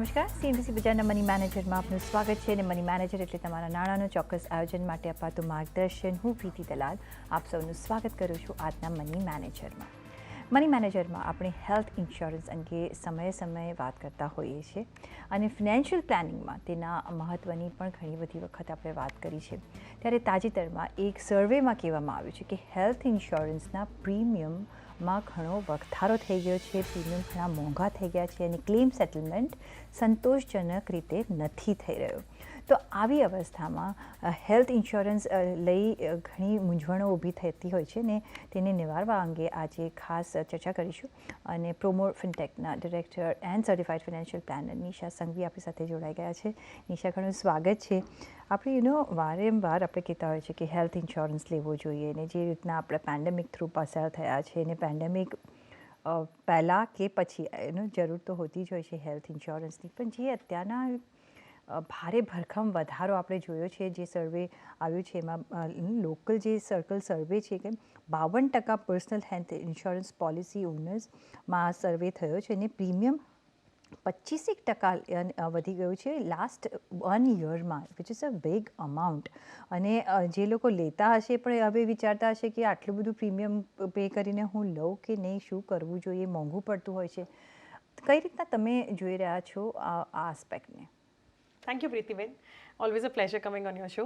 નમસ્કાર, સીએનબીસી બજારના મની મેનેજરમાં આપનું સ્વાગત છે. અને મની મેનેજર એટલે તમારા નાણાંનો ચોક્કસ આયોજન માટે અપાતું માર્ગદર્શન. હું પ્રીતિ દલાલ આપ સૌનું સ્વાગત કરું છું આજના મની મેનેજરમાં. મની મેનેજરમાં આપણે હેલ્થ ઇન્સ્યોરન્સ અંગે સમયે વાત કરતા હોઈએ છીએ અને ફિનાન્શિયલ પ્લાનિંગમાં તેના મહત્ત્વની પણ ઘણી બધી વખત આપણે વાત કરી છે. ત્યારે તાજેતરમાં એક સર્વેમાં કહેવામાં આવ્યું છે કે હેલ્થ ઇન્સ્યોરન્સના પ્રીમિયમમાં ઘણો વધારો થઈ ગયો છે. પ્રીમિયમ ઘણા મોંઘા થઈ ગયા છે અને ક્લેમ સેટલમેન્ટ સંતોષજનક રીતે નથી થઈ રહ્યો. તો આવી અવસ્થામાં હેલ્થ ઇન્સ્યોરન્સ લઈ ઘણી મૂંઝવણો ઊભી થતી હોય છે ને તેને નિવારવા અંગે આજે ખાસ ચર્ચા કરીશું. અને પ્રોમો ફિનટેકના director and certified financial planner Nisha Sanghvi આપણી સાથે જોડાઈ ગયા છે. નિશા, ઘણું સ્વાગત છે. આપણે વારંવાર આપણે કહેતા હોય છે કે હેલ્થ ઇન્સ્યોરન્સ લેવો જોઈએ અને જે રીતના આપણે પેન્ડેમિક થ્રુ પસાર થયા છે અને પેન્ડેમિક પહેલાં કે પછી જરૂર તો હોતી જ હોય છે હેલ્થ ઇન્સ્યોરન્સની, પણ જે અત્યારના ભારે ભરખમ વધારો આપણે જોયો છે, જે સર્વે આવ્યું છે એમાં લોકલ જે સર્કલ સર્વે છે કે 52% પર્સનલ હેલ્થ ઇન્સ્યોરન્સ પોલિસી ઓનર્સમાં સર્વે થયો છે અને પ્રીમિયમ 25% વધી ગયું છે લાસ્ટ 1 યરમાં, which is a big amount. અને જે લોકો લેતા હશે પણ હવે વિચારતા હશે કે આટલું બધું પ્રીમિયમ પે કરીને હું લઉં કે નહીં, શું કરવું જોઈએ, મોંઘું પડતું હોય છે. કઈ રીતના તમે જોઈ રહ્યા છો આ આસ્પેક્ટને? થેન્ક યુ પ્રીતિબેન, always a pleasure coming on your show.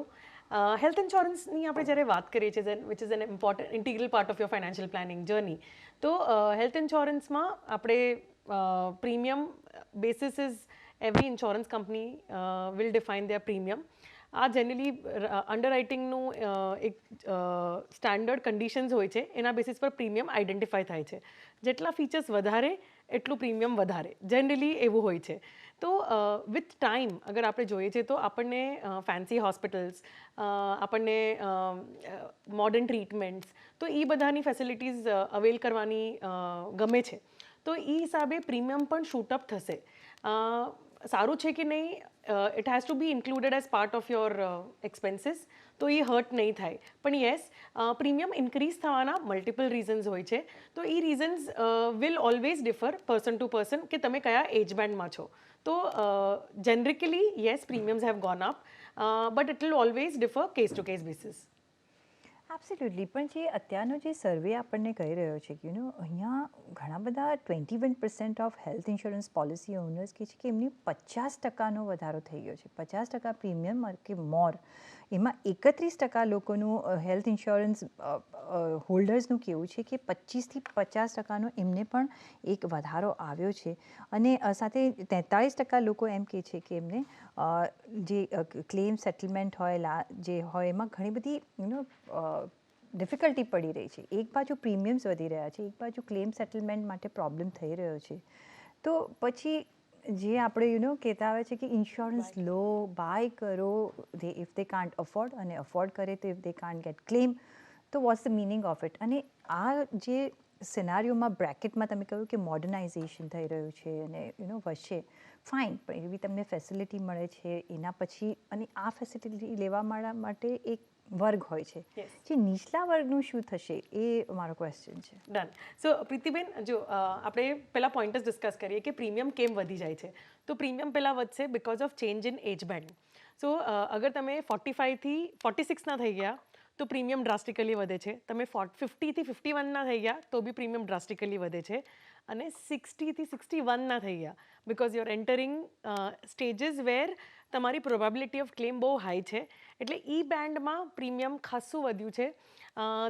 Health ઇન્સ્યોરન્સની આપણે જ્યારે વાત કરીએ છીએ which is an important integral part of your financial planning journey, તો હેલ્થ ઇન્સ્યોરન્સમાં આપણે premium basis is every insurance company will define their premium. આ જનરલી અંડરરાઇટિંગનું એક સ્ટાન્ડર્ડ કન્ડિશન્સ હોય છે, એના બેસિસ પર પ્રીમિયમ આઈડેન્ટિફાય થાય છે. જેટલા ફીચર્સ વધારે એટલું પ્રીમિયમ વધારે, જનરલી એવું હોય છે. તો વિથ ટાઈમ અગર આપણે જોઈએ છે તો આપણને ફેન્સી હોસ્પિટલ્સ, આપણને મોડર્ન ટ્રીટમેન્ટ્સ, તો એ બધાની ફેસિલિટીઝ અવેલ કરવાની ગમે છે. તો એ હિસાબે પ્રીમિયમ પણ શૂટઅપ થશે. સારું છે કે નહીં, it has to be included as part of your expenses, તો એ હર્ટ નહીં થાય. પણ યસ, પ્રીમિયમ ઇન્ક્રીઝ થવાના મલ્ટિપલ રીઝન્સ હોય છે. તો એ reasons will always differ person to person કે તમે કયા એજ બેન્ડમાં છો. તો generically yes, premiums have gone up, but it will always differ case to case basis. Absolutely. પણ જે અત્યારનો જે સર્વે આપણને કહી રહ્યો છે કે અહીંયા ઘણા બધા 21% of health insurance policy owners કહે છે કે એમની 50%નો વધારો થઈ ગયો છે. 50% પ્રીમિયમ કે મોર, એમાં 31% લોકોનું હેલ્થ ઇન્સ્યોરન્સ હોલ્ડર્સનું કહેવું છે કે 25થી 50%નો એમને પણ એક વધારો આવ્યો છે. અને સાથે 43% લોકો એમ કહે છે કે એમને જે ક્લેમ સેટલમેન્ટ હોય જે હોય એમાં ઘણી બધી ડિફિકલ્ટી પડી રહી છે. એક બાજુ પ્રીમિયમ્સ વધી રહ્યા છે, એક બાજુ ક્લેમ સેટલમેન્ટ માટે પ્રોબ્લેમ થઈ રહ્યો છે. તો પછી જે આપણે કહેતા આવે છે કે ઇન્સ્યોરન્સ લો, બાય કરો, ઇફ દે કાન્ટ અફોર્ડ, અને અફોર્ડ કરે તો if they can't get claim, તો what's the meaning of it? અને આ જે સિનારીઓમાં બ્રેકેટમાં તમે કહ્યું કે મોડર્નાઇઝેશન થઈ રહ્યું છે અને વધશે, ફાઇન, પણ એવી તમને ફેસિલિટી મળે છે એના પછી, અને આ ફેસિલિટી લેવા માટે એક વર્ગ હોય છે. જે નીચલા વર્ગનું શું થશે, એ મારો ક્વેશ્ચન છે. ડન. સો પ્રીતિબેન, જો આપણે પહેલાં પોઈન્ટ જ ડિસ્કસ કરીએ કે પ્રીમિયમ કેમ વધી જાય છે. તો પ્રીમિયમ પહેલાં વધશે because of change in age band. So અગર તમે 45થી 46ના થઈ ગયા તો પ્રીમિયમ ડ્રાસ્ટિકલી વધે છે. તમે 50થી 51ના થઈ ગયા તો બી પ્રીમિયમ ડ્રાસ્ટિકલી વધે છે. અને 60થી 61ના થઈ ગયા because you are entering stages where તમારી પ્રોબેબિલિટી ઓફ ક્લેમ બહુ હાઈ છે. એટલે ઈ બેન્ડમાં પ્રીમિયમ ખાસું વધ્યું છે.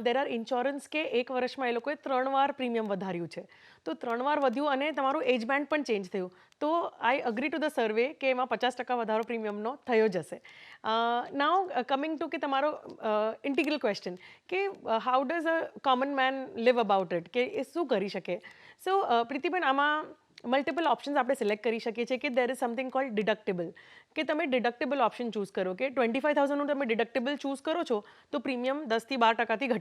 દેર આર ઇન્સ્યોરન્સ કે એક વર્ષમાં એ લોકોએ 3 વાર પ્રીમિયમ વધાર્યું છે. તો 3 વાર વધ્યું અને તમારું એજ બેન્ડ પણ ચેન્જ થયું. તો આઈ અગ્રી ટુ ધ સર્વે કે એમાં 50% વધારો પ્રીમિયમનો થયો જ હશે. નાઉ કમિંગ ટુ કે તમારો ઇન્ટિગ્રલ ક્વેશ્ચન કે how does a common man live about it, કે એ શું કરી શકે. સો પ્રીતિબેન, આમાં મલ્ટિપલ ઓપ્શન્સ આપણે સિલેક્ટ કરી શકીએ છીએ કે દેર ઇઝ સમથિંગ કોલ્ડ ડિડક્ટેબલ, કે તમે ડિડક્ટેબલ ઓપ્શન ચૂઝ કરો કે 25,000નું તમે ડિડક્ટેબલ ચૂઝ કરો છો તો પ્રીમિયમ 10થી 12%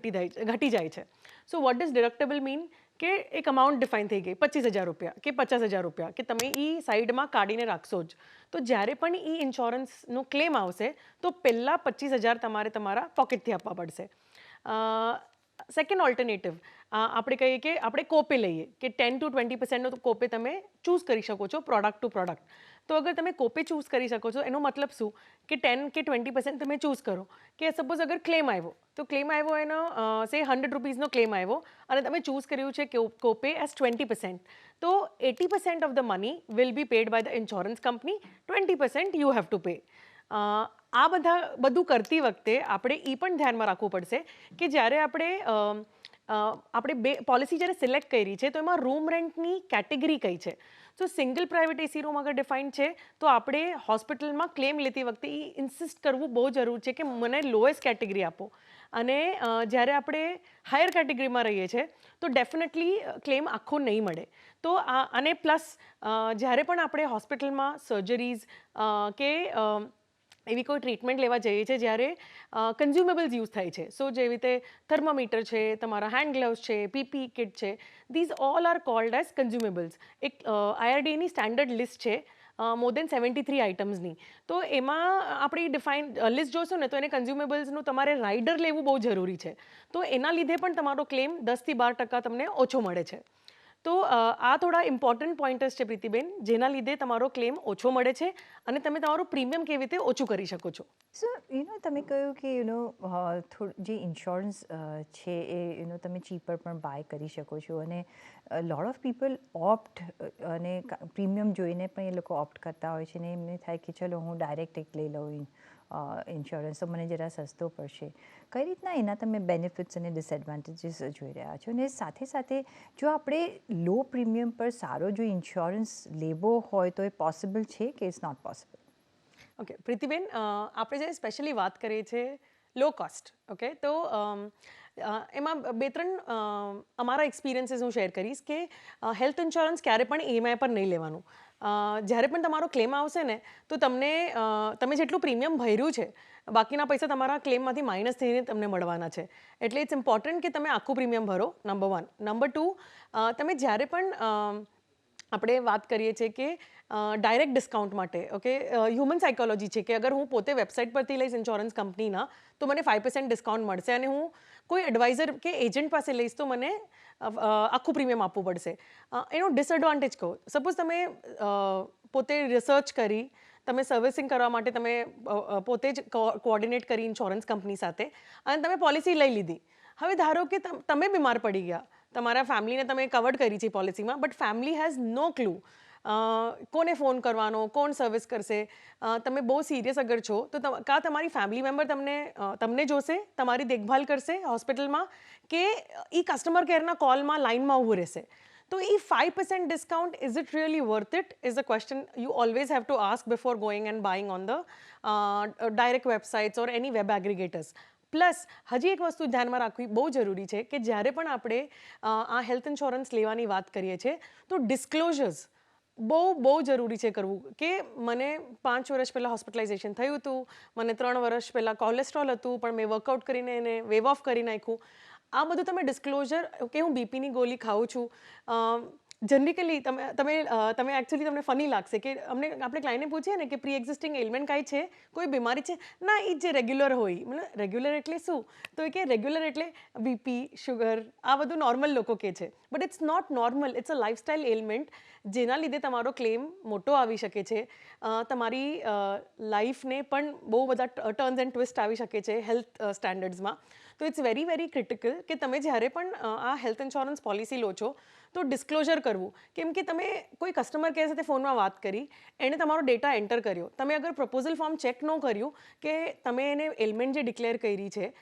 ઘટી જાય છે. So what does deductible mean? કે એક અમાઉન્ટ ડિફાઇન થઈ ગઈ, 25,000 રૂપિયા કે 50,000 રૂપિયા, કે તમે એ સાઈડમાં કાઢીને રાખશો જ. તો જ્યારે પણ એ ઇન્સ્યોરન્સનો ક્લેમ આવશે તો પહેલાં 25,000 તમારે તમારા પોકેટથી આપવા પડશે. સેકન્ડ ઓલ્ટરનેટિવ આપણે કહીએ કે આપણે કોપે લઈએ કે 10 to 20%નો કોપે તમે ચૂઝ કરી શકો છો પ્રોડક્ટ ટુ પ્રોડક્ટ. તો અગર તમે કોપે ચૂઝ કરી શકો છો એનો મતલબ શું કે 10 કે 20% તમે ચૂઝ કરો કે સપોઝ અગર ક્લેમ આવ્યો તો ક્લેમ આવ્યો એનો સે 100 રૂપીઝનો ક્લેમ આવ્યો અને તમે ચૂઝ કર્યું છે કોપે એઝ 20%, તો 80% of the money will be paid by the insurance company, 20% you have to pay. આ બધું કરતી વખતે આપણે એ પણ ધ્યાનમાં રાખવું પડશે કે જ્યારે આપણે બે પોલિસી જ્યારે સિલેક્ટ કરી છે તો એમાં રૂમ રેન્ટની કેટેગરી કઈ છે. તો સિંગલ પ્રાઇવેટ એસી રૂમ અગર ડિફાઇન્ડ છે તો આપણે હોસ્પિટલમાં ક્લેમ લેતી વખતે એ ઇન્સિસ્ટ કરવું બહુ જરૂર છે કે મને લોએસ્ટ કેટેગરી આપો. અને જ્યારે આપણે હાયર કેટેગરીમાં રહીએ છીએ તો ડેફિનેટલી ક્લેમ આખો નહીં મળે. તો અને પ્લસ જ્યારે પણ આપણે હોસ્પિટલમાં સર્જરીઝ કે એવી કોઈ ટ્રીટમેન્ટ લેવા જઈએ છીએ જ્યારે કન્ઝ્યુમેબલ્સ યુઝ થાય છે, સો જેવી રીતે થર્મોમીટર છે, તમારા હેન્ડ ગ્લવ્સ છે, પીપી કિટ છે, these all are called as consumables. એક IRDAની સ્ટેન્ડર્ડ લિસ્ટ છે મોર દેન 73 આઇટમ્સની. તો એમાં આપણી ડિફાઇન લિસ્ટ જોશો ને તો એને કન્ઝ્યુમેબલ્સનું તમારે રાઇડર લેવું બહુ જરૂરી છે. તો એના લીધે પણ તમારો ક્લેમ 10-12% તમને ઓછો મળે છે. તો આ થોડા ઇમ્પોર્ટન્ટ પોઈન્ટર્સ છે પ્રીતિબેન, જેના લીધે તમારો ક્લેમ ઓછો મળે છે અને તમે તમારું પ્રીમિયમ કેવી રીતે ઓછું કરી શકો છો. સો તમે કહ્યું કે જે ઇન્સ્યોરન્સ છે એ તમે ચીપર પણ બાય કરી શકો છો અને લોટ ઓફ પીપલ ઓપ્ટ અને પ્રીમિયમ જોઈને પણ એ લોકો ઓપ્ટ કરતા હોય છે ને એમને થાય કે ચલો હું ડાયરેક્ટ એક લઈ લઉં ઇન્સ્યોરન્સ તો મને જરા સસ્તો પડશે. કઈ રીતના એના તમે બેનિફિટ્સ અને ડિસએડવાન્ટેજીસ જોઈ રહ્યા છો અને સાથે સાથે જો આપણે લો પ્રીમિયમ પર સારો જો ઇન્સ્યોરન્સ લેવો હોય તો એ પોસિબલ છે કે it's not possible? Okay Pritiben, આપણે જે સ્પેશિયલી વાત કરીએ છીએ લો કોસ્ટ, ઓકે, તો એમાં 2-3 અમારા એક્સપિરિયન્સીસ હું શેર કરીશ કે હેલ્થ ઇન્સ્યોરન્સ ક્યારે પણ EMI પર નહીં લેવાનું. જ્યારે પણ તમારો ક્લેમ આવશે ને તો તમે જેટલું પ્રીમિયમ ભર્યું છે બાકીના પૈસા તમારા ક્લેમમાંથી માઇનસ થઈને તમને મળવાના છે. એટલે ઇટ્સ ઇમ્પોર્ટન્ટ કે તમે આખું પ્રીમિયમ ભરો, નંબર 1. નંબર 2, તમે જ્યારે પણ આપણે વાત કરીએ છીએ કે ડાયરેક્ટ ડિસ્કાઉન્ટ માટે, ઓકે, હ્યુમન સાયકોલોજી છે કે અગર હું પોતે વેબસાઇટ પરથી લઈશ ઇન્સ્યોરન્સ કંપનીના તો મને 5% ડિસ્કાઉન્ટ મળશે અને હું કોઈ એડવાઇઝર કે એજન્ટ પાસે લઈશ તો મને આખું પ્રીમિયમ આપવું પડશે. એનો ડિસએડવાન્ટેજ કહો, સપોઝ તમે પોતે રિસર્ચ કરી, તમે સર્વિસિંગ કરવા માટે તમે પોતે જ કોઓર્ડિનેટ કરી ઇન્સ્યોરન્સ કંપની સાથે અને તમે પોલિસી લઈ લીધી. હવે ધારો કે તમે બીમાર પડી ગયા, તમારા ફેમિલીને તમે કવર્ડ કરી છે પોલિસીમાં, but family has no clue કોને ફોન કરવાનો, કોણ સર્વિસ કરશે. તમે બહુ સિરિયસ અગર છો તો કાં તમારી ફેમિલી મેમ્બર તમને જોશે, તમારી દેખભાલ કરશે હોસ્પિટલમાં, કે એ કસ્ટમર કેરના કોલમાં લાઇનમાં ઊભું રહેશે. તો એ 5% discount, is it really worth it, is a question you always have to ask before going and buying on the direct websites or any web aggregators. Plus હજી એક વસ્તુ ધ્યાનમાં રાખવી બહુ જરૂરી છે કે જ્યારે પણ આપણે આ હેલ્થ ઇન્સ્યોરન્સ લેવાની વાત કરીએ છીએ તો ડિસ્ક્લોઝર્સ બહુ જરૂરી છે કરવું. કે મને 5 વર્ષ પહેલાં હોસ્પિટલાઇઝેશન થયું હતું, મને 3 વર્ષ પહેલાં કોલેસ્ટ્રોલ હતું પણ મેં વર્કઆઉટ કરીને એને વેવ ઓફ કરી નાખ્યું. આ બધું તમે ડિસ્ક્લોઝર, કે હું બીપીની ગોળી ખાઉં છું, જનરલી તમે એકચ્યુઅલી તમને ફની લાગશે કે આપણે ક્લાયન્ટને પૂછીએ ને કે પ્રી એક્ઝિસ્ટિંગ એલિમેન્ટ કાંઈ છે, કોઈ બીમારી છે, ના એ જે રેગ્યુલર હોય, મતલબ રેગ્યુલર એટલે શું, તો એ કે રેગ્યુલર એટલે બીપી, શુગર, આ બધું નોર્મલ લોકો કહે છે, but it's not normal, it's a lifestyle element જેના લીધે તમારો ક્લેમ મોટો આવી શકે છે. તમારી લાઈફને પણ બહુ બધા ટર્ન્સ એન્ડ ટ્વિસ્ટ આવી શકે છે હેલ્થ સ્ટેન્ડર્ડ્સમાં. તો ઇટ્સ વેરી ક્રિટિકલ કે તમે જ્યારે પણ આ હેલ્થ ઇન્સ્યોરન્સ પોલિસી લો છો તો ડિસ્ક્લોઝર કરવું. કેમ કે તમે કોઈ કસ્ટમર કેર સાથે ફોનમાં વાત કરી, એણે તમારો ડેટા એન્ટર કર્યો, તમે અગર પ્રપોઝલ ફોર્મ ચેક ન કર્યું કે તમે એને એલિમેન્ટ જે ડિક્લેર કરી છે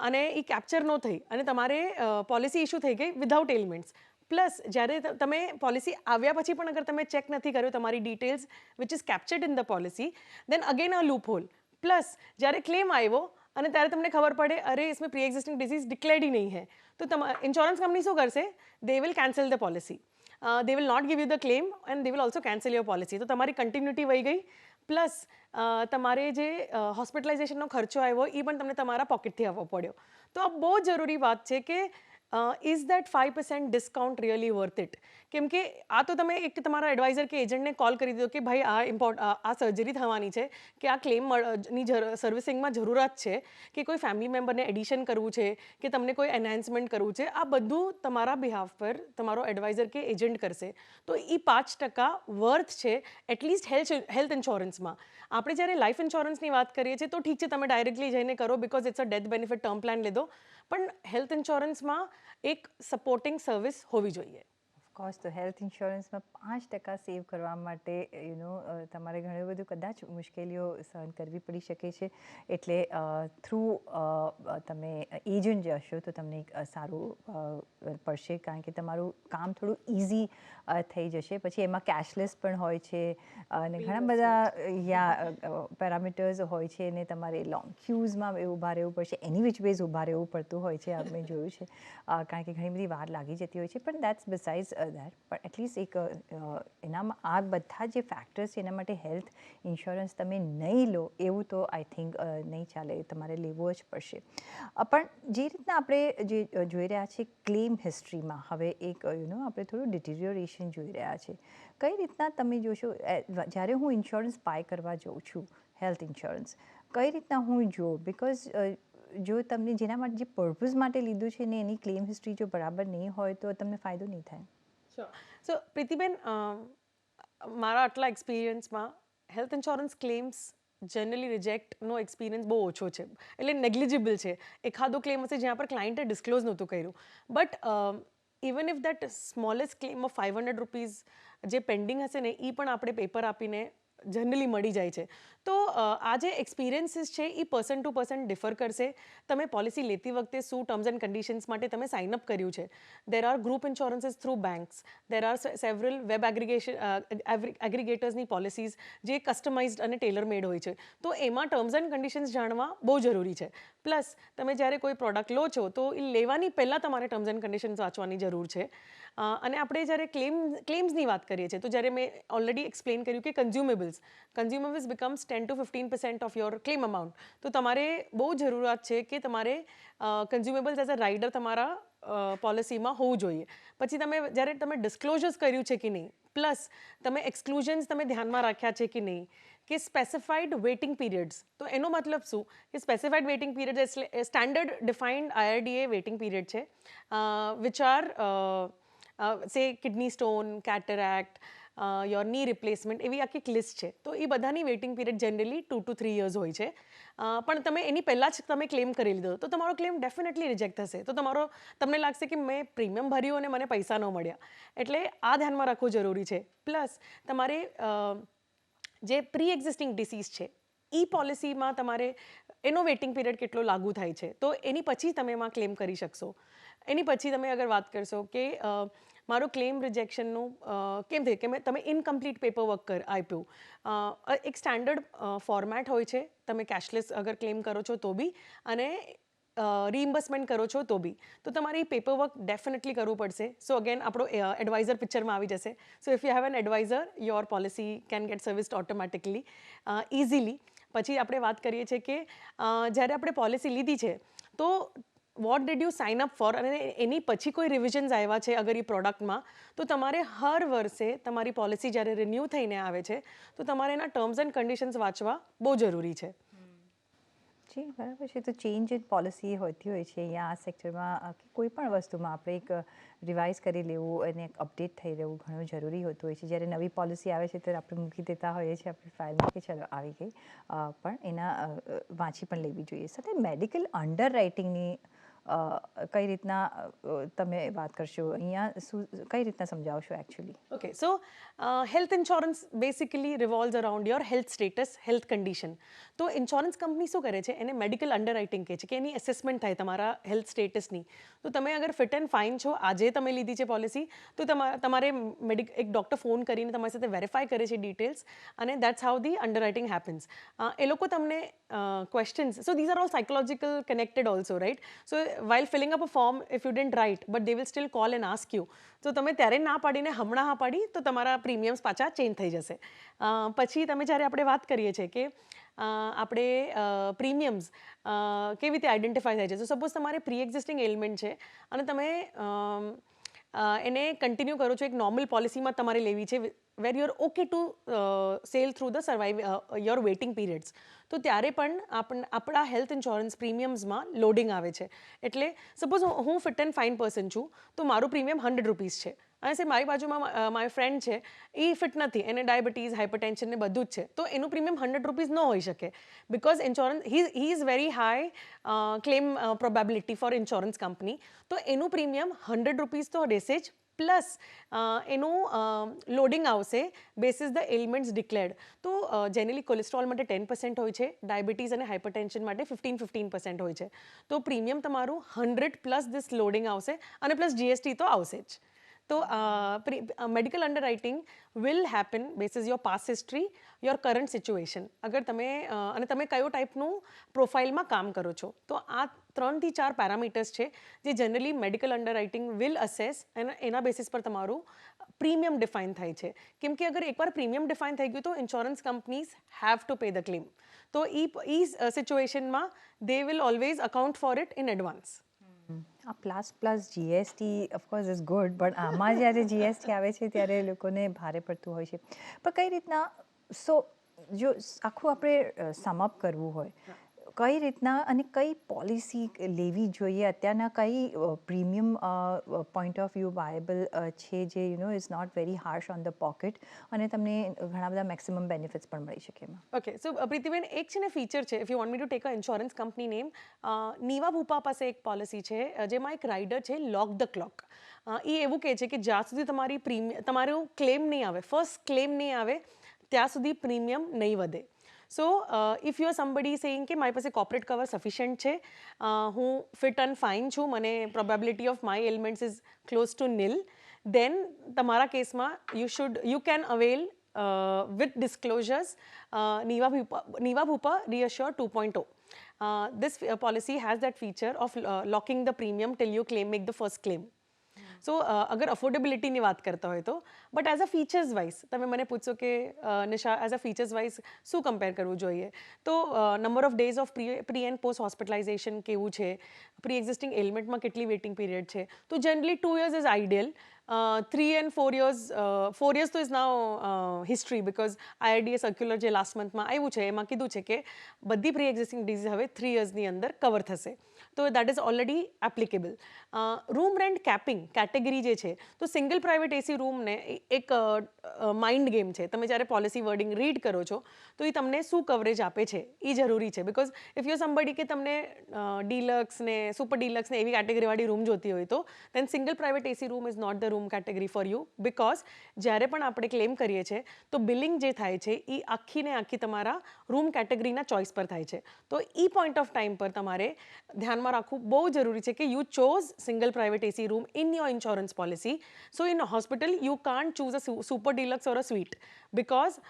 અને એ કેપ્ચર ન થઈ અને તમારે પોલિસી ઇસ્યુ થઈ ગઈ વિધાઉટ એલિમેન્ટ્સ. પ્લસ જ્યારે તમે પોલિસી આવ્યા પછી પણ અગર તમે ચેક નથી કર્યું તમારી details which is captured in the policy, then again a loophole. Plus જ્યારે ક્લેમ આવ્યો અને ત્યારે તમને ખબર પડે અરે इसमें પ્રી એક્ઝિસ્ટિંગ ડિસીઝ ડિક્લેર્ડ ही नहीं है, તો ઇન્સ્યોરન્સ કંપની શું કરશે, they will cancel the policy, they will not give you the claim and they will also cancel your policy. તો તમારી કન્ટિન્યુટી વહી ગઈ, પ્લસ તમારે જે હોસ્પિટલાઇઝેશનનો ખર્ચો આવ્યો એ પણ તમને તમારા પોકેટથી આવવો પડ્યો. તો આ બહુ જરૂરી વાત છે કે is that 5% discount really worth it? કેમ કે આ તો તમે એક તમારા એડવાઇઝર કે એજન્ટને કોલ કરી દીધો કે ભાઈ આ સર્જરી થવાની છે, કે આ ક્લેમ ની સર્વિસિંગમાં જરૂરત છે, કે કોઈ ફેમિલી મેમ્બરને એડિશન કરવું છે, કે તમને કોઈ એનહાન્સમેન્ટ કરવું છે, આ બધું તમારા બિહાફ પર તમારો એડવાઇઝર કે એજન્ટ કરશે. તો એ 5% વર્થ છે એટલીસ્ટ હેલ્થ ઇન્સ્યોરન્સમાં. આપણે જ્યારે લાઈફ ઇન્સ્યોરન્સની વાત કરીએ છીએ તો ઠીક છે, તમે ડાયરેક્ટલી જઈને કરો because it's a death benefit term plan લીધો, પણ હેલ્થ ઇન્સ્યોરન્સમાં એક સપોર્ટિંગ સર્વિસ હોવી જોઈએ. ઓફકોર્સ, તો હેલ્થ ઇન્સ્યોરન્સમાં 5% સેવ કરવા માટે તમારે ઘણું બધું કદાચ મુશ્કેલીઓ સહન કરવી પડી શકે છે. એટલે થ્રુ તમે એજન્ટ જશો તો તમને એક સારું પડશે, કારણ કે તમારું કામ થોડું ઇઝી થઈ જશે. પછી એમાં કેશલેસ પણ હોય છે અને ઘણા બધા પેરામીટર્સ હોય છે, અને તમારે લોંગ ક્યુઝમાં ઊભા રહેવું પડશે, એની વિચ વેઝ ઊભા રહેવું પડતું હોય છે, આપણે જોયું છે, કારણ કે ઘણી બધી વાર લાગી જતી હોય છે. પણ દેટ્સ બિસાઇડ્સ દેટ, પણ એટલીસ્ટ એક એનામાં આ બધા જે ફેક્ટર્સ છે એના માટે હેલ્થ ઇન્સ્યોરન્સ તમે નહીં લો એવું તો આઈ થિંક નહીં ચાલે, તમારે લેવો જ પડશે. પણ જે રીતના આપણે જે જોઈ રહ્યા છીએ ક્લેમ હિસ્ટ્રીમાં, હવે એક આપણે થોડું ડિટિરિયોરેશન જોઈ રહ્યા છે. કઈ રીતના તમે જોશો જ્યારે હું ઇન્સ્યોરન્સ બાય કરવા જાઉં છું, હેલ્થ ઇન્સ્યોરન્સ કઈ રીતના હું જોઉં? બિકોઝ જો તમને જેના માટે જે પર્પઝ માટે લીધું છે ને એની ક્લેમ હિસ્ટ્રી જો બરાબર નહીં હોય તો તમને ફાયદો નહીં થાય. સો પ્રીતિબેન, મારા આટલા એક્સપિરિયન્સમાં હેલ્થ ઇન્સ્યોરન્સ ક્લેમ્સ જનરલી રિજેક્ટનો એક્સપિરિયન્સ બહુ ઓછો છે, એટલે નેગ્લિજિબલ છે. એખાદો ક્લેમ હશે જ્યાં પર ક્લાયન્ટે ડિસ્ક્લોઝ નહોતું કર્યું, but even if that smallest claim of 500 rupees જે પેન્ડિંગ હશે ને એ પણ આપણે પેપર આપીને જનરલી મળી જાય છે. તો આ જે એક્સપિરિયન્સીસ છે એ પર્સન ટુ પર્સન ડિફર કરશે. તમે પોલિસી લેતી વખતે શું ટર્મ્સ એન્ડ કન્ડિશન્સ માટે તમે સાઇન અપ કર્યું છે. There are group insurances through banks, there are several web એગ્રીગેટર્સની પોલિસીઝ જે કસ્ટમાઇઝડ અને ટેલર મેડ હોય છે. તો એમાં ટર્મ્સ એન્ડ કન્ડિશન્સ જાણવા બહુ જરૂરી છે. પ્લસ તમે જ્યારે કોઈ પ્રોડક્ટ લો છો તો એ લેવાની પહેલાં તમારે ટર્મ્સ એન્ડ કન્ડિશન્સ વાંચવાની જરૂર છે. અને આપણે જ્યારે ક્લેમ્સની વાત કરીએ છીએ તો જ્યારે મેં ઓલરેડી એક્સપ્લેન કર્યું કે consumables becomes 10 to 15% of your claim amount. તો તમારે બહુ જરૂરિયાત છે કે તમારે કન્ઝ્યુમેબલ્સ એઝ અ રાઇડર તમારા પોલિસીમાં હોવું જોઈએ. પછી જ્યારે તમે ડિસ્ક્લોઝર્સ કર્યું છે કે નહીં, પ્લસ તમે એક્સક્લુઝન્સ તમે ધ્યાનમાં રાખ્યા છે કે નહીં, કે સ્પેસિફાઈડ વેઇટિંગ પીરિયડ્સ. તો એનો મતલબ શું કે સ્પેસિફાઈડ વેઇટિંગ પીરિયડ એટલે standard defined IRDA waiting period છે, which are say kidney stone, cataract, your knee replacement, એવી આખી એક લિસ્ટ છે. તો એ બધાની waiting period generally 2 to 3 years હોય છે. પણ તમે એની પહેલાં જ તમે ક્લેમ કરી લીધો તો તમારો ક્લેમ ડેફિનેટલી રિજેક્ટ થશે. તો તમને લાગશે કે મેં પ્રીમિયમ ભર્યું અને મને પૈસા ન મળ્યા. એટલે આ ધ્યાનમાં રાખવું જરૂરી છે. પ્લસ તમારે જે પ્રી એક્ઝિસ્ટિંગ ડિસીઝ છે એ પોલિસીમાં તમારે એનો વેઇટિંગ પીરિયડ કેટલો લાગુ થાય છે, તો એની પછી તમે એમાં ક્લેમ કરી શકશો. એની પછી તમે અગર વાત કરશો કે મારું ક્લેમ રિજેક્શનનું કેમ થયું કે તમે ઇનકમ્પ્લીટ પેપર વર્ક આપ્યું. એક સ્ટેન્ડર્ડ ફોર્મેટ હોય છે, તમે કેશલેસ અગર ક્લેમ કરો છો તો બી અને રીઇમ્બર્સમેન્ટ કરો છો તો બી, તો તમારે એ પેપર વર્ક ડેફિનેટલી કરવું પડશે. સો અગેન આપણો એડવાઇઝર પિક્ચરમાં આવી જશે. So if you have an advisor, your policy can get serviced automatically easily. પછી આપણે વાત કરીએ છીએ કે જ્યારે આપણે પોલિસી લીધી છે તો what did you sign up for, અને એની પછી કોઈ રિવિઝન્સ આવ્યા છે અગર એ પ્રોડક્ટમાં, તો તમારે હર વર્ષે તમારી પોલિસી જ્યારે રિન્યૂ થઈને આવે છે તો તમારે એના ટર્મ્સ એન્ડ કન્ડિશન્સ વાંચવા બહુ જરૂરી છે. જી, બરાબર છે. તો ચેન્જ ઇન પોલિસી હોતી હોય છે અહીંયા આ સેક્ટરમાં, કે કોઈ પણ વસ્તુમાં આપણે એક રિવાઇઝ કરી લેવું અને અપડેટ થઈ રહેવું ઘણું જરૂરી હોતું હોય છે. જ્યારે નવી પોલિસી આવે છે ત્યારે આપણે મૂકી દેતા હોઈએ છીએ આપણી ફાઇલમાં કે ચાલો આવી ગઈ, પણ એના વાંચી પણ લેવી જોઈએ. સાથે મેડિકલ અંડર રાઇટિંગની કઈ રીતના તમે વાત કરશો અહીંયા, શું કઈ રીતના સમજાવશો actually? Okay, so health insurance basically revolves around your health status, health condition. તો ઇન્સ્યોરન્સ કંપની શું કરે છે, એને મેડિકલ અંડર રાઇટિંગ કહે છે, કે એની એસેસમેન્ટ થાય તમારા હેલ્થ સ્ટેટસની. તો તમે અગર ફિટ એન્ડ ફાઇન છો, આજે તમે લીધી છે પોલિસી, તો તમારે એક ડૉક્ટર ફોન કરીને તમારી સાથે વેરીફાઈ કરે છે ડિટેલ્સ, અને that's how the underwriting happens. એ લોકો તમને questions, so these are all psychological connected also, right? So while filling up a form, if you didn't write, but they will still call and ask you, તો તમે ત્યારે ના પાડીને હમણાં હા પાડી તો તમારા પ્રીમિયમ્સ પાછા ચેન્જ થઈ જશે. પછી તમે જ્યારે આપણે વાત કરીએ છીએ કે આપણે પ્રીમિયમ્સ કેવી રીતે આઈડેન્ટિફાય થાય છે. તો સપોઝ તમારે પ્રી એક્ઝિસ્ટિંગ એલિમેન્ટ છે અને તમે એને કન્ટિન્યુ કરો છો એક નોર્મલ પોલિસીમાં તમારે લેવી છે where you are okay to sail through the your waiting periods, તો ત્યારે પણ આપણા હેલ્થ ઇન્સ્યોરન્સ પ્રીમિયમ્સમાં લોડિંગ આવે છે. એટલે સપોઝ હું ફિટ એન્ડ ફાઇન પર્સન છું તો મારું પ્રીમિયમ ₹100 છે અને સે મારી બાજુમાં મારી ફ્રેન્ડ છે, એ ફિટ નથી, એને ડાયાબિટીઝ, હાઇપરટેન્શન ને બધું જ છે, તો એનું પ્રીમિયમ ₹100 ન હોઈ શકે because insurance he is very high claim probability for insurance company, તો એનું પ્રીમિયમ ₹100 તો રહેશે જ, પ્લસ એનું લોડિંગ આવશે બેસિસ ધ એલિમેન્ટ્સ ડિક્લેર્ડ. તો જેનરલી કોલેસ્ટ્રોલ માટે 10% હોય છે, ડાયાબિટીઝ અને હાઇપરટેન્શન માટે 15% હોય છે, તો પ્રીમિયમ તમારું 100 પ્લસ ધીસ લોડિંગ આવશે અને પ્લસ GST તો આવશે જ. તો medical underwriting will happen basis your past history, your current situation. અગર તમે અને તમે કયો ટાઈપનું પ્રોફાઇલમાં કામ કરો છો, તો આ 3 થી 4 પેરામીટર્સ છે જે generally medical underwriting will assess અને એના બેસિસ પર તમારું પ્રીમિયમ ડિફાઇન થાય છે. કેમ કે અગર એકવાર પ્રીમિયમ ડિફાઇન થઈ ગયું તો insurance companies have to pay the claim. તો એ સિચ્યુએશનમાં they will always account for it in advance. આ plus GST of course is good, but આમાં જ્યારે GST આવે છે ત્યારે લોકોને ભારે પડતું હોય છે. પણ કઈ રીતના, જો આખું આપણે સમઅપ કરવું હોય, કઈ રીતના અને કઈ પોલિસી લેવી જોઈએ, અત્યારના કઈ premium point of view viable છે જે is not very harsh on the pocket અને તમને ઘણા બધા મેક્સિમમ બેનિફિટ્સ પણ મળી શકે એમાં. ઓકે, સો પ્રીતિબેન, એક છે ને ફીચર છે, if you want me to take a insurance company name, Niva Bupa પાસે એક પોલિસી છે જેમાં એક રાઇડર છે લોક ધ ક્લોક. એ એવું કહે છે કે જ્યાં સુધી તમારું ક્લેમ નહીં આવે, ફર્સ્ટ ક્લેમ નહીં આવે ત્યાં સુધી પ્રીમિયમ નહીં વધે. સો if you are somebody saying કે મારી પાસે કોર્પોરેટ કવર સફિશિયન્ટ છે, હું ફિટ એન્ડ ફાઇન છું, મને probability of my elements is close to nil, then તમારા કેસમાં you can avail with disclosures Niva Bhupa Reassure 2.0. This policy has that feature of locking the premium till you make the first claim. સો અગર અફોર્ડેબિલિટીની વાત કરતા હોય તો, but as a features wise તમે મને પૂછશો કે Nisha as a features wise શું કમ્પેર કરવું જોઈએ, તો number of days of pre and post hospitalisation કેવું છે, પ્રી એક્ઝિસ્ટિંગ એલિમેન્ટમાં કેટલી વેઇટિંગ પીરિયડ છે, તો generally 2 years is ideal. 3 and 4 years, 4 years તો is now history, because IRDA circular જે લાસ્ટ મંથમાં આવ્યું છે એમાં કીધું છે કે બધી પ્રી એક્ઝિસ્ટિંગ ડિઝીઝ હવે 3 yearsની અંદર કવર થશે, તો that is already applicable. Room rent capping category જે છે, તો સિંગલ પ્રાઇવેટ એસી રૂમને એક માઇન્ડ ગેમ છે. તમે જ્યારે પોલિસી વર્ડિંગ રીડ કરો છો તો એ તમને શું કવરેજ આપે છે એ જરૂરી છે, બિકોઝ ઇફ યુ સમબડી કે તમને ડીલક્સ ને સુપર ડીલક્સ ને એવી કેટેગરીવાળી રૂમ જોતી હોય તો then single private AC room is not the room category for you, because જ્યારે પણ આપણે ક્લેમ કરીએ છીએ તો બિલિંગ જે થાય છે એ આખી ને આખી તમારા રૂમ કેટેગરીના ચોઇસ પર થાય છે. તો એ પોઈન્ટ ઓફ ટાઈમ પર તમારે ધ્યાનમાં રાખવું બહુ જરૂરી છે કે you chose single private AC room in your insurance policy. So in hospital you can't choose a super deluxe or a sweet, because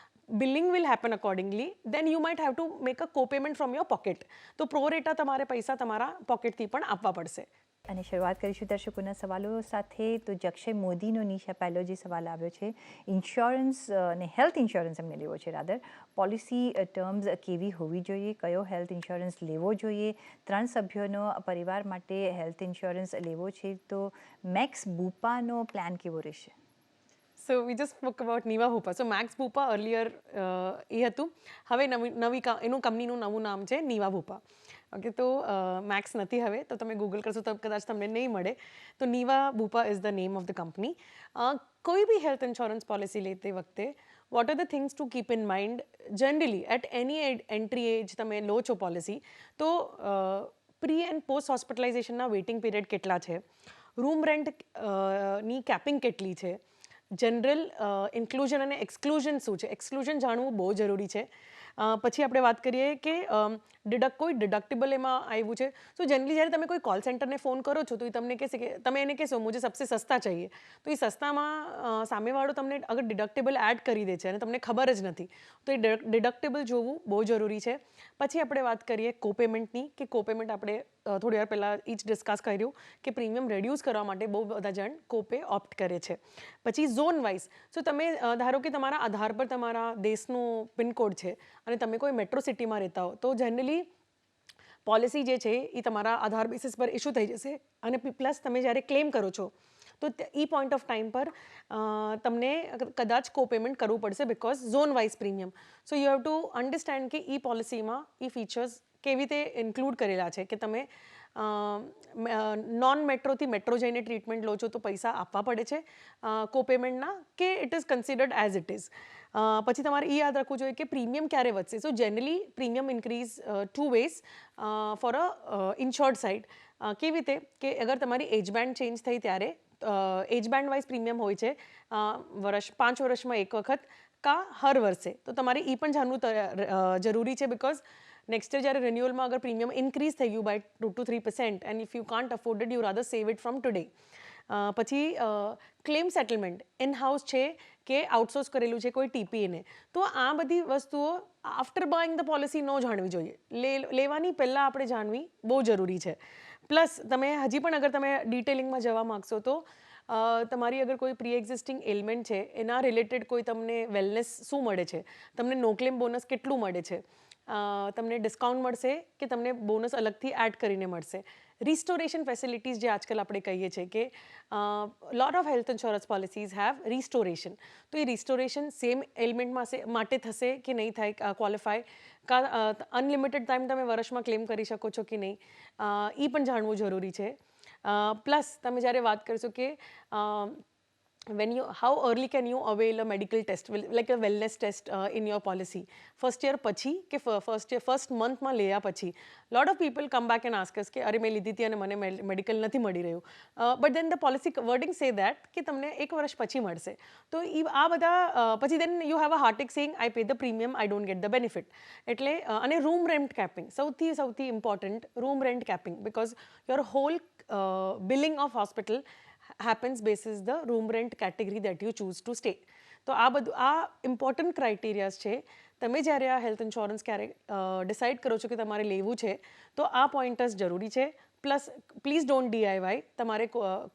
billing will happen accordingly, then you might have to make a co-payment from your pocket. તો pro rata તમારે પૈસા તમારા પોકેટથી પણ આપવા પડશે. અને શરૂઆત કરીશું દર્શકોના સવાલો સાથે. તો જક્ષય મોદીનો નિશા પહેલો જે સવાલ આવ્યો છે, ઇન્સ્યોરન્સ અને હેલ્થ ઇન્સ્યોરન્સ એમને લેવો છે, રાધર પોલિસી ટર્મ્સ કેવી હોવી જોઈએ, કયો હેલ્થ ઇન્સ્યોરન્સ લેવો જોઈએ, 3 સભ્યોનો પરિવાર માટે હેલ્થ ઇન્સ્યોરન્સ લેવો છે તો મેક્સ બુપાનો પ્લાન કેવો રહેશે? So we just spoke about Niva Bhupa. So Max Bhupa earlier એ હતું, હવે એનું કંપનીનું નવું નામ છે નીવા ભૂપા. ઓકે, તો મેક્સ નથી હવે, તો તમે ગૂગલ કરશો તો કદાચ તમને નહીં મળે. તો Niva Bupa is the name of the company. કોઈ બી હેલ્થ ઇન્સ્યોરન્સ પોલિસી લેતી વખતે what are the things to keep in mind, generally at any entry age તમે લો છો પોલિસી, તો પ્રી એન્ડ પોસ્ટ હોસ્પિટલાઇઝેશનના વેઇટિંગ પીરિયડ કેટલા છે, રૂમ રેન્ટ ની કેપિંગ કેટલી છે, જનરલ ઇન્ક્લુઝન અને એક્સક્લુઝન શું છે, એક્સક્લુઝન જાણવું બહુ જરૂરી છે. પછી આપણે વાત કરીએ કે કોઈ ડિડક્ટેબલ એમાં આવ્યું છે. સો જનરલી જ્યારે તમે કોઈ કોલ સેન્ટરને ફોન કરો છો તો એ તમને કહેશે કે તમે એને કહેશો મુझे सबसे सस्ता चाहिए, તો એ સસ્તામાં સામેવાળો તમને અગર ડિડક્ટેબલ એડ કરી દે છે અને તમને ખબર જ નથી, તો એ ડિડક્ટેબલ જોવું બહુ જરૂરી છે. પછી આપણે વાત કરીએ કોપેમેન્ટની, કે કોપેમેન્ટ આપણે થોડી વાર પહેલાં એ જ ડિસ્કસ કર્યું કે પ્રીમિયમ રેડ્યુસ કરવા માટે બહુ બધા જણ કોપે ઓપ્ટ કરે છે. પછી ઝોન વાઇઝ, સો તમે ધારો કે તમારા આધાર પર તમારા દેશનું પિનકોડ છે અને તમે કોઈ મેટ્રો સિટીમાં રહેતા હો, તો જનરલી પોલિસી જે છે એ તમારા આધાર બેસિસ પર ઇસ્યુ થઈ જશે અને પ્લસ તમે જ્યારે ક્લેમ કરો છો તો એ પોઈન્ટ ઓફ ટાઈમ પર તમને કદાચ કોપેમેન્ટ કરવું પડશે because zone wise premium. So you have to understand કે એ પોલિસીમાં એ ફીચર્સ કેવી રીતે ઇન્ક્લુડ કરેલા છે કે તમે નોન મેટ્રોથી મેટ્રો જઈને ટ્રીટમેન્ટ લો છો તો પૈસા આપવા પડે છે કોપેમેન્ટના, કે it is considered as it is. પછી તમારે એ યાદ રાખવું જોઈએ કે પ્રીમિયમ ક્યારે વધશે. So generally premium increase 2 ways for a insured side. કેવી રીતે કે અગર તમારી એજ બેન્ડ ચેન્જ થઈ ત્યારે એજ બેન્ડ વાઇઝ પ્રીમિયમ હોય છે 5 વર્ષમાં એક વખત કા હર વર્ષે, તો તમારે એ પણ જાણવું જરૂરી છે બિકોઝ નેક્સ્ટ યર જ્યારે રિન્યુઅલમાં અગર પ્રીમિયમ ઇન્ક્રીઝ થઈ ગયું by 2 to 3% and if you can't afford it you rather save it from today. પછી ક્લેમ સેટલમેન્ટ ઇન હાઉસ છે કે આઉટસોર્સ કરેલું છે કોઈ ટીપીને, તો આ બધી વસ્તુઓ આફ્ટર બાઇંગ ધ પોલિસી ન જાણવી જોઈએ, લેવાની પહેલાં આપણે જાણવી બહુ જરૂરી છે. પ્લસ તમે હજી પણ અગર તમે ડિટેલિંગમાં જવા માગશો તો તમારી અગર કોઈ પ્રી એક્ઝિસ્ટિંગ એલિમેન્ટ છે એના રિલેટેડ કોઈ તમને વેલનેસ શું મળે છે, તમને નો ક્લેમ બોનસ કેટલું મળે છે, તમને ડિસ્કાઉન્ટ મળશે કે તમને બોનસ અલગથી એડ કરીને મળશે. રિસ્ટોરેશન ફેસિલિટીઝ જે આજકાલ આપણે કહીએ છીએ કે lot of health insurance policies have restoration, તો એ રિસ્ટોરેશન સેમ એલિમેન્ટ માટે થશે કે નહીં થાય ક્વોલિફાય, કા અનલિમિટેડ ટાઈમ તમે વર્ષમાં ક્લેમ કરી શકો છો કે નહીં, એ પણ જાણવું જરૂરી છે. પ્લસ તમે જ્યારે વાત કરશો કે how early can you avail a medical test, like a wellness test in your policy, first year પછી કે first monthમાં લેયા પછી, lot of people come back and ask us કે અરે મેં લીધી હતી અને મને મેડિકલ નથી મળી રહ્યું, but then the policy wording say that કે તમને 1 વર્ષ પછી મળશે. તો આ બધા પછી then you have a heartache saying I pay the premium, I don't get the benefit. એટલે અને રૂમ રેન્ટ કેપિંગ, સૌથી important room rent capping, because your whole billing of hospital happens basis the room rent category that you choose to stay. તો આ important ક્રાઇટેરિયાઝ છે. તમે જ્યારે આ health insurance ક્યારે ડિસાઇડ કરો છો કે તમારે લેવું છે તો આ પોઈન્ટર્સ જરૂરી છે. પ્લસ પ્લીઝ ડોન્ટ DIY, તમારે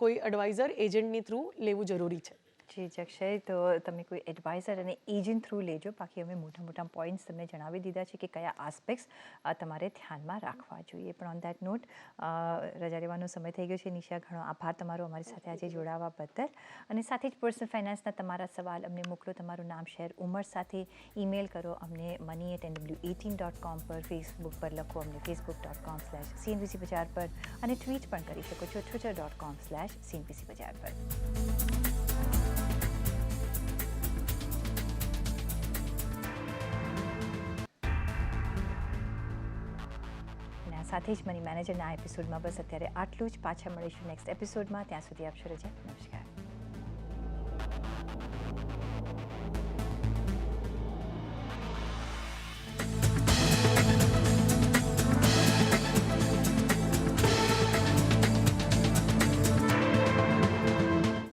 કોઈ એડવાઇઝર એજન્ટની થ્રુ લેવું જરૂરી છે. જી અક્ષય, તો તમે કોઈ એડવાઇઝર અને એજન્ટ થ્રુ લેજો. બાકી અમે મોટા પોઈન્ટ્સ તમને જણાવી દીધા છે કે કયા આસ્પેક્ટ્સ તમારે ધ્યાનમાં રાખવા જોઈએ. પણ ઓન દેટ નોટ રજા લેવાનો સમય થઈ ગયો છે. નિશા, ઘણો આભાર તમારો અમારી સાથે આજે જોડાવા બદલ. અને સાથે જ પર્સનલ ફાઇનાન્સના તમારા સવાલ અમને મોકલો, તમારું નામ, શહેર, ઉંમર સાથે ઈમેલ કરો અમને money@nw18.com પર, ફેસબુક પર લખો અમને facebook.com/CNBC બજાર પર, અને ટ્વીટ પણ કરી શકો છો twitter.com/CNBC બજાર પર. સાથે જ મની મેનેજરના આ એપિસોડમાં બસ અત્યારે આટલું જ. પાછા મળીશું નેક્સ્ટ એપિસોડમાં. ત્યાં સુધી આપશો રજા. નમસ્કાર.